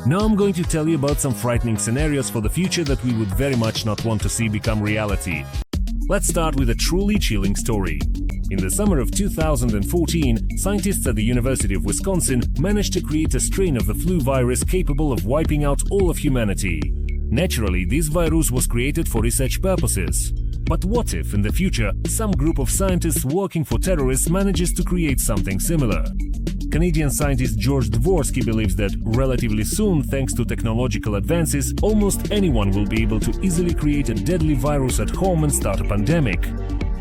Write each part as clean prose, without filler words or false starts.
Now I'm going to tell you about some frightening scenarios for the future that we would very much not want to see become reality. Let's start with a truly chilling story. In the summer of 2014, scientists at the University of Wisconsin managed to create a strain of the flu virus capable of wiping out all of humanity. Naturally, this virus was created for research purposes. But what if, in the future, some group of scientists working for terrorists manages to create something similar? Canadian scientist George Dvorsky believes that relatively soon, thanks to technological advances, almost anyone will be able to easily create a deadly virus at home and start a pandemic.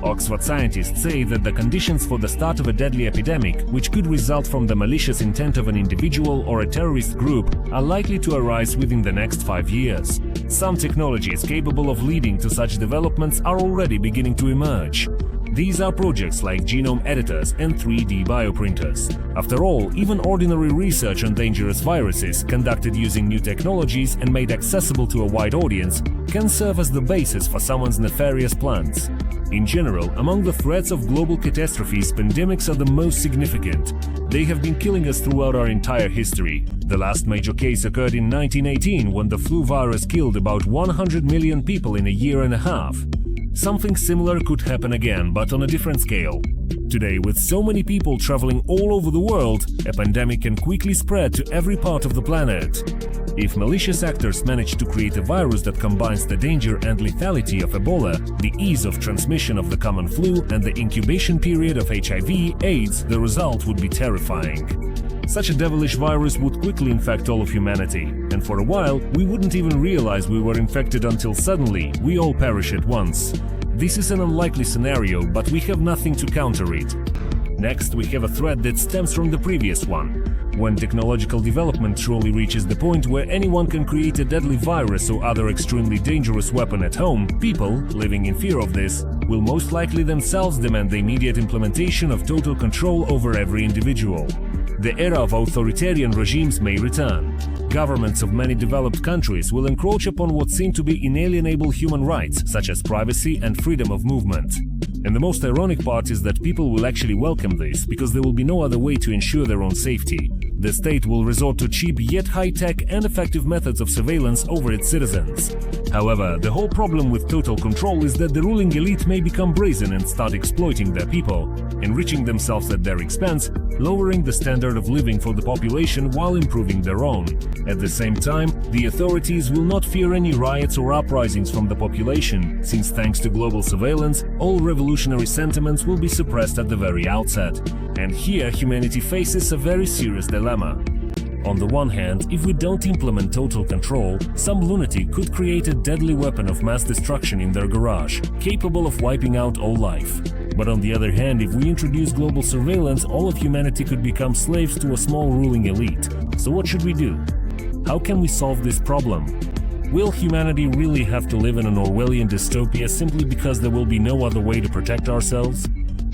Oxford scientists say that the conditions for the start of a deadly epidemic, which could result from the malicious intent of an individual or a terrorist group, are likely to arise within the next 5 years. Some technologies capable of leading to such developments are already beginning to emerge. These are projects like genome editors and 3D bioprinters. After all, even ordinary research on dangerous viruses, conducted using new technologies and made accessible to a wide audience, can serve as the basis for someone's nefarious plans. In general, among the threats of global catastrophes, pandemics are the most significant. They have been killing us throughout our entire history. The last major case occurred in 1918, when the flu virus killed about 100 million people in a year and a half. Something similar could happen again, but on a different scale. Today, with so many people traveling all over the world, a pandemic can quickly spread to every part of the planet. If malicious actors manage to create a virus that combines the danger and lethality of Ebola, the ease of transmission of the common flu, and the incubation period of HIV/AIDS, the result would be terrifying. Such a devilish virus would quickly infect all of humanity, and for a while, we wouldn't even realize we were infected until suddenly we all perish at once. This is an unlikely scenario, but we have nothing to counter it. Next, we have a threat that stems from the previous one. When technological development truly reaches the point where anyone can create a deadly virus or other extremely dangerous weapon at home, people, living in fear of this, will most likely themselves demand the immediate implementation of total control over every individual. The era of authoritarian regimes may return. Governments of many developed countries will encroach upon what seem to be inalienable human rights, such as privacy and freedom of movement. And the most ironic part is that people will actually welcome this, because there will be no other way to ensure their own safety. The state will resort to cheap yet high-tech and effective methods of surveillance over its citizens. However, the whole problem with total control is that the ruling elite may become brazen and start exploiting their people, enriching themselves at their expense, lowering the standard of living for the population while improving their own. At the same time, the authorities will not fear any riots or uprisings from the population, since thanks to global surveillance, all revolutionary sentiments will be suppressed at the very outset. And here humanity faces a very serious dilemma. On the one hand, if we don't implement total control, some lunatic could create a deadly weapon of mass destruction in their garage, capable of wiping out all life. But on the other hand, if we introduce global surveillance, all of humanity could become slaves to a small ruling elite. So what should we do? How can we solve this problem? Will humanity really have to live in an Orwellian dystopia simply because there will be no other way to protect ourselves?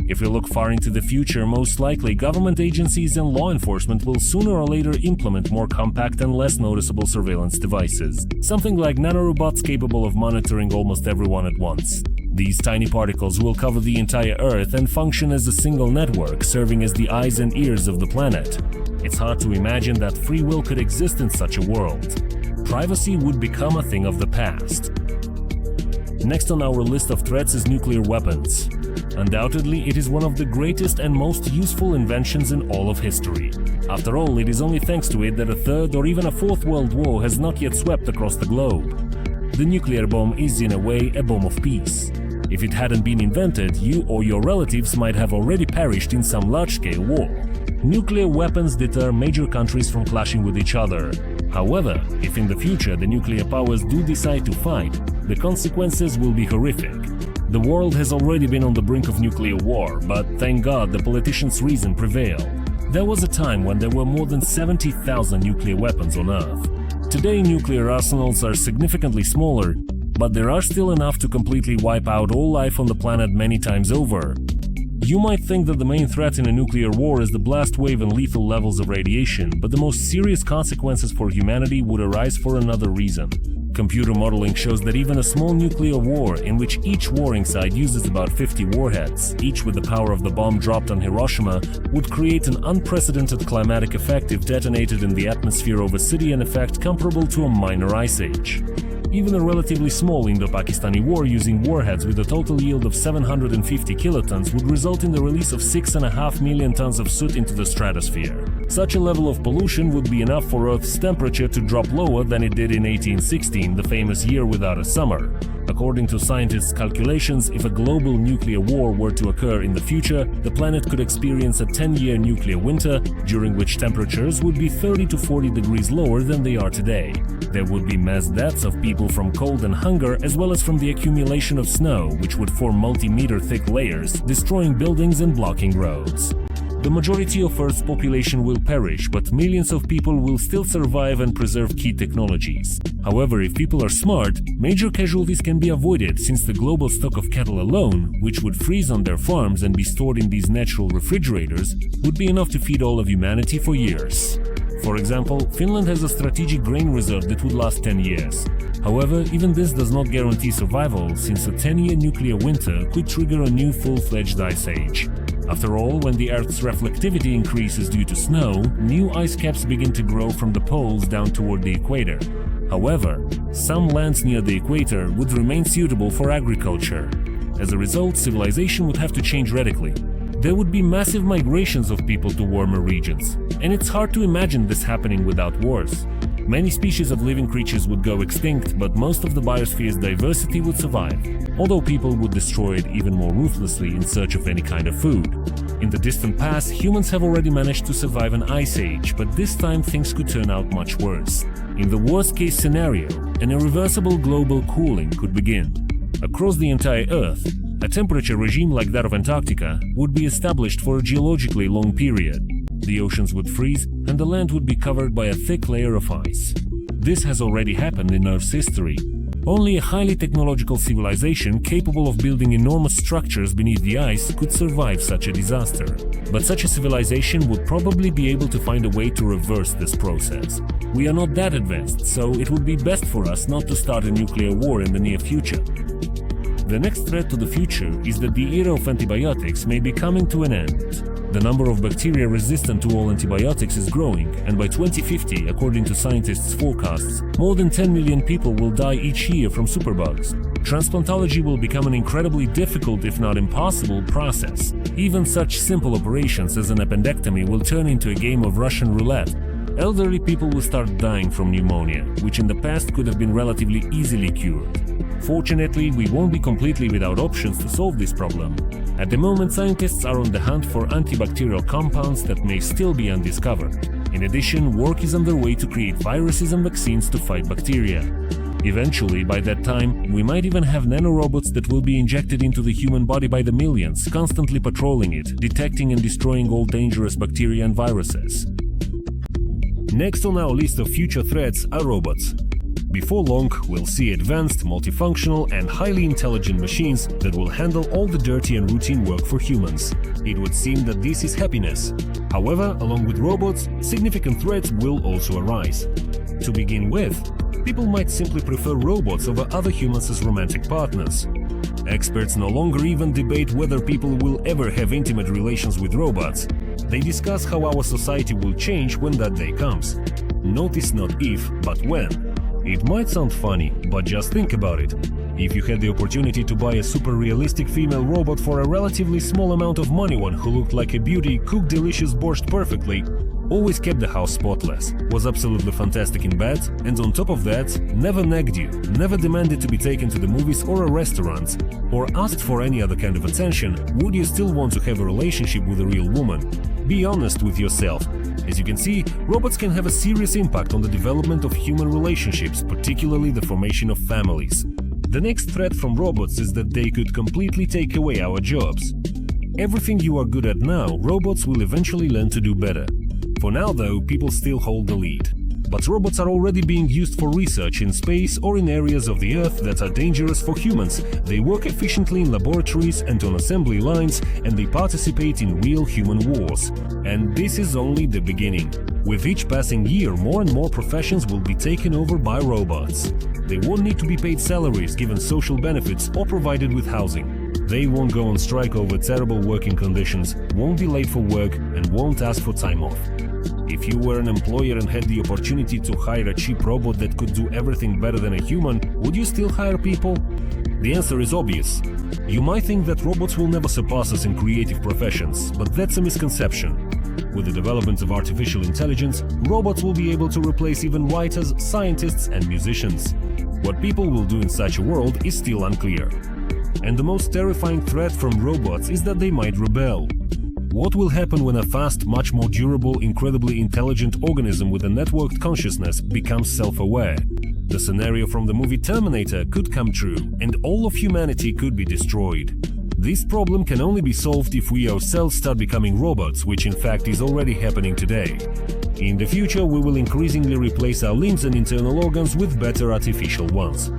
If we look far into the future, most likely government agencies and law enforcement will sooner or later implement more compact and less noticeable surveillance devices. Something like nanorobots capable of monitoring almost everyone at once. These tiny particles will cover the entire Earth and function as a single network, serving as the eyes and ears of the planet. It's hard to imagine that free will could exist in such a world. Privacy would become a thing of the past. Next on our list of threats is nuclear weapons. Undoubtedly, it is one of the greatest and most useful inventions in all of history. After all, it is only thanks to it that a third or even a fourth world war has not yet swept across the globe. The nuclear bomb is, in a way, a bomb of peace. If it hadn't been invented, you or your relatives might have already perished in some large-scale war. Nuclear weapons deter major countries from clashing with each other. However, if in the future the nuclear powers do decide to fight, the consequences will be horrific. The world has already been on the brink of nuclear war, but thank God the politicians' reason prevailed. There was a time when there were more than 70,000 nuclear weapons on Earth. Today, nuclear arsenals are significantly smaller, but there are still enough to completely wipe out all life on the planet many times over. You might think that the main threat in a nuclear war is the blast wave and lethal levels of radiation, but the most serious consequences for humanity would arise for another reason. computer modeling shows that even a small nuclear war, in which each warring side uses about 50 warheads, each with the power of the bomb dropped on Hiroshima, would create an unprecedented climatic effect if detonated in the atmosphere of a city, an effect comparable to a minor ice age. Even a relatively small Indo-Pakistani war using warheads with a total yield of 750 kilotons would result in the release of 6.5 million tons of soot into the stratosphere. Such a level of pollution would be enough for Earth's temperature to drop lower than it did in 1816, the famous year without a summer. According to scientists' calculations, if a global nuclear war were to occur in the future, the planet could experience a 10-year nuclear winter, during which temperatures would be 30 to 40 degrees lower than they are today. There would be mass deaths of people from cold and hunger, as well as from the accumulation of snow, which would form multi-meter thick layers, destroying buildings and blocking roads. The majority of Earth's population will perish, but millions of people will still survive and preserve key technologies. However, if people are smart, major casualties can be avoided, since the global stock of cattle alone, which would freeze on their farms and be stored in these natural refrigerators, would be enough to feed all of humanity for years. For example, Finland has a strategic grain reserve that would last 10 years. However, even this does not guarantee survival, since a 10-year nuclear winter could trigger a new full-fledged ice age. After all, when the Earth's reflectivity increases due to snow, new ice caps begin to grow from the poles down toward the equator. However, some lands near the equator would remain suitable for agriculture. As a result, civilization would have to change radically. There would be massive migrations of people to warmer regions, and it's hard to imagine this happening without wars. Many species of living creatures would go extinct, but most of the biosphere's diversity would survive, although people would destroy it even more ruthlessly in search of any kind of food. In the distant past, humans have already managed to survive an ice age, but this time things could turn out much worse. In the worst-case scenario, an irreversible global cooling could begin. Across the entire Earth, a temperature regime like that of Antarctica would be established for a geologically long period. The oceans would freeze and the land would be covered by a thick layer of ice. This has already happened in Earth's history. Only a highly technological civilization capable of building enormous structures beneath the ice could survive such a disaster. But such a civilization would probably be able to find a way to reverse this process. We are not that advanced, so it would be best for us not to start a nuclear war in the near future. The next threat to the future is that the era of antibiotics may be coming to an end. The number of bacteria resistant to all antibiotics is growing, and by 2050, according to scientists' forecasts, more than 10 million people will die each year from superbugs. Transplantology will become an incredibly difficult, if not impossible, process. Even such simple operations as an appendectomy will turn into a game of Russian roulette. Elderly people will start dying from pneumonia, which in the past could have been relatively easily cured. Fortunately, we won't be completely without options to solve this problem. At the moment, scientists are on the hunt for antibacterial compounds that may still be undiscovered. In addition, work is underway to create viruses and vaccines to fight bacteria. Eventually, by that time, we might even have nanorobots that will be injected into the human body by the millions, constantly patrolling it, detecting and destroying all dangerous bacteria and viruses. Next on our list of future threats are robots. Before long, we'll see advanced, multifunctional and highly intelligent machines that will handle all the dirty and routine work for humans. It would seem that this is happiness. However, along with robots, significant threats will also arise. To begin with, people might simply prefer robots over other humans as romantic partners. Experts no longer even debate whether people will ever have intimate relations with robots. They discuss how our society will change when that day comes. Notice not if, but when. It might sound funny, but just think about it. If you had the opportunity to buy a super realistic female robot for a relatively small amount of money, one who looked like a beauty, cooked delicious borscht perfectly, always kept the house spotless, was absolutely fantastic in bed, and on top of that, never nagged you, never demanded to be taken to the movies or a restaurant, or asked for any other kind of attention, would you still want to have a relationship with a real woman? Be honest with yourself. As you can see, robots can have a serious impact on the development of human relationships, particularly the formation of families. The next threat from robots is that they could completely take away our jobs. Everything you are good at now, robots will eventually learn to do better. For now, though, people still hold the lead. But robots are already being used for research in space or in areas of the Earth that are dangerous for humans. They work efficiently in laboratories and on assembly lines, and they participate in real human wars. And this is only the beginning. With each passing year, more and more professions will be taken over by robots. They won't need to be paid salaries, given social benefits, or provided with housing. They won't go on strike over terrible working conditions, won't be late for work, and won't ask for time off. If you were an employer and had the opportunity to hire a cheap robot that could do everything better than a human, would you still hire people? The answer is obvious. You might think that robots will never surpass us in creative professions, but that's a misconception. With the development of artificial intelligence, robots will be able to replace even writers, scientists, and musicians. What people will do in such a world is still unclear. And the most terrifying threat from robots is that they might rebel. What will happen when a fast, much more durable, incredibly intelligent organism with a networked consciousness becomes self-aware? The scenario from the movie Terminator could come true, and all of humanity could be destroyed. This problem can only be solved if we ourselves start becoming robots, which in fact is already happening today. In the future, we will increasingly replace our limbs and internal organs with better artificial ones.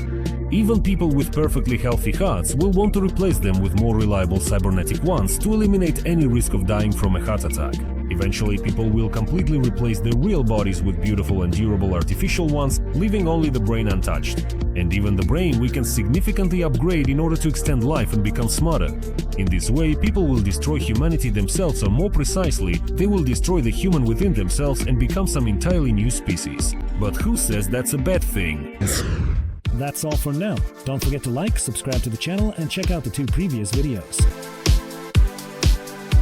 Even people with perfectly healthy hearts will want to replace them with more reliable cybernetic ones to eliminate any risk of dying from a heart attack. Eventually, people will completely replace their real bodies with beautiful and durable artificial ones, leaving only the brain untouched. And even the brain we can significantly upgrade in order to extend life and become smarter. In this way, people will destroy humanity themselves, or more precisely, they will destroy the human within themselves and become some entirely new species. But who says that's a bad thing? That's all for now. Don't forget to like, subscribe to the channel, and check out the 2 previous videos.